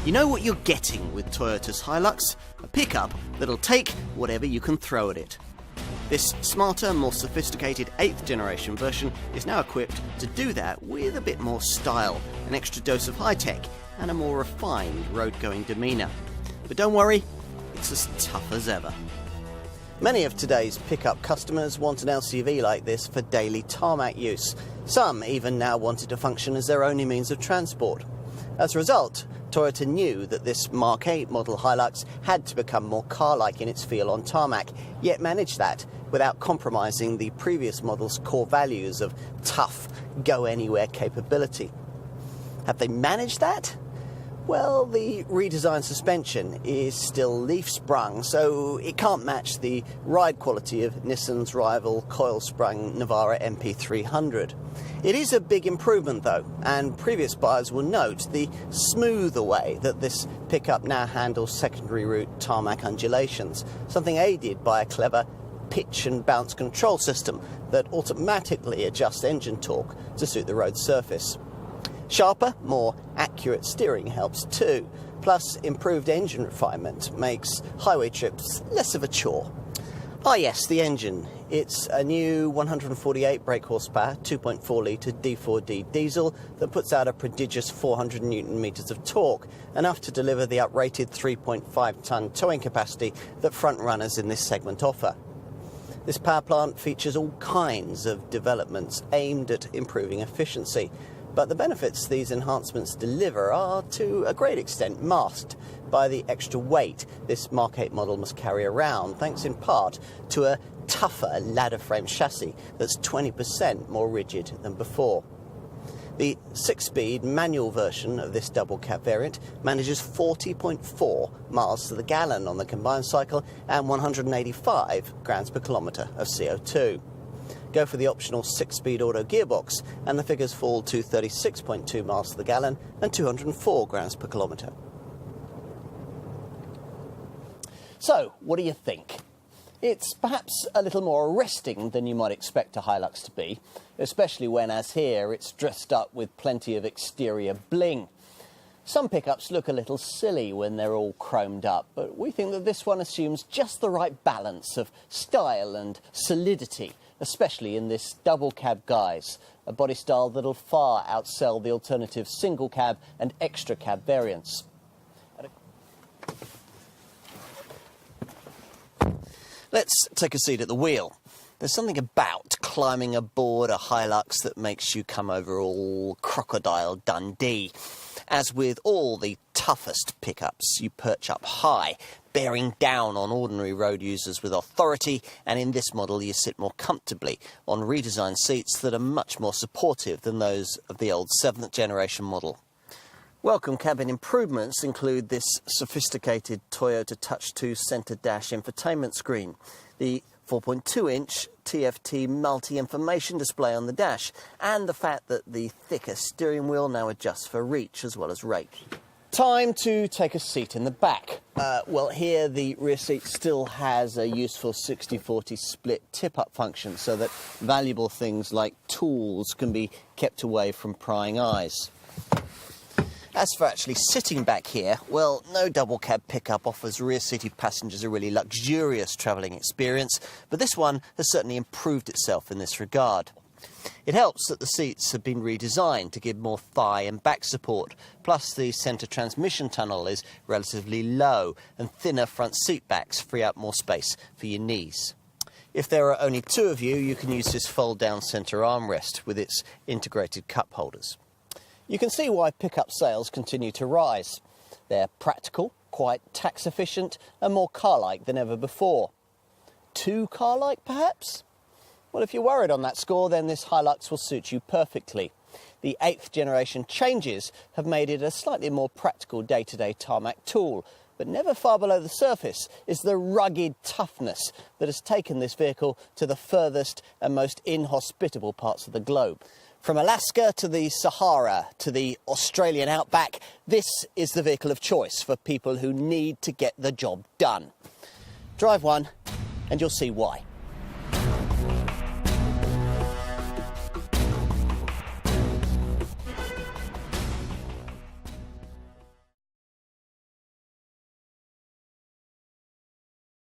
You know what you're getting with Toyota's Hilux? A pickup that'll take whatever you can throw at it. This smarter, more sophisticated 8th generation version is now equipped to do that with a bit more style, an extra dose of high-tech, and a more refined road-going demeanour. But don't worry, it's as tough as ever. Many of today's pickup customers want an LCV like this for daily tarmac use. Some even now want it to function as their only means of transport. As a result, Toyota knew that this Mark 8 model Hilux had to become more car-like in its feel on tarmac, yet managed that without compromising the previous model's core values of tough, go-anywhere capability. Have they managed that? Well, the redesigned suspension is still leaf-sprung, so it can't match the ride quality of Nissan's rival coil-sprung Navara MP300. It is a big improvement, though, and previous buyers will note the smoother way that this pickup now handles secondary route tarmac undulations, something aided by a clever pitch and bounce control system that automatically adjusts engine torque to suit the road surface. Sharper, more accurate steering helps too, plus improved engine refinement makes highway trips less of a chore. Ah yes, the engine. It's a new 148 brake horsepower, 2.4 litre D4D diesel that puts out a prodigious 400 newton metres of torque, enough to deliver the uprated 3.5 tonne towing capacity that front runners in this segment offer. This power plant features all kinds of developments aimed at improving efficiency, but the benefits these enhancements deliver are to a great extent masked by the extra weight this Mark 8 model must carry around, thanks in part to a tougher ladder frame chassis that's 20% more rigid than before. The 6-speed manual version of this double cab variant manages 40.4 miles to the gallon on the combined cycle and 185 grams per kilometre of CO2. Go for the optional 6-speed auto gearbox and the figures fall to 36.2 miles to the gallon and 204 grams per kilometre. So, what do you think? It's perhaps a little more arresting than you might expect a Hilux to be, especially when, as here, it's dressed up with plenty of exterior bling. Some pickups look a little silly when they're all chromed up, but we think that this one assumes just the right balance of style and solidity, especially in this double cab guise, a body style that'll far outsell the alternative single cab and extra cab variants. Let's take a seat at the wheel. There's something about climbing aboard a Hilux that makes you come over all Crocodile Dundee. As with all the toughest pickups, you perch up high, bearing down on ordinary road users with authority, and in this model you sit more comfortably on redesigned seats that are much more supportive than those of the old 7th generation model. Welcome cabin improvements include this sophisticated Toyota Touch 2 centre dash infotainment screen, the 4.2-inch TFT multi-information display on the dash, and the fact that the thicker steering wheel now adjusts for reach as well as rake. Time to take a seat in the back. Well, here the rear seat still has a useful 60-40 split tip-up function so that valuable things like tools can be kept away from prying eyes. As for actually sitting back here, well, no double cab pickup offers rear-seated passengers a really luxurious travelling experience, but this one has certainly improved itself in this regard. It helps that the seats have been redesigned to give more thigh and back support, plus the centre transmission tunnel is relatively low and thinner front seat backs free up more space for your knees. If there are only two of you, you can use this fold-down centre armrest with its integrated cup holders. You can see why pickup sales continue to rise. They're practical, quite tax efficient, and more car-like than ever before. Too car-like, perhaps? Well, if you're worried on that score, then this Hilux will suit you perfectly. The 8th generation changes have made it a slightly more practical day-to-day tarmac tool, but never far below the surface is the rugged toughness that has taken this vehicle to the furthest and most inhospitable parts of the globe. From Alaska to the Sahara to the Australian outback, this is the vehicle of choice for people who need to get the job done. Drive one and you'll see why.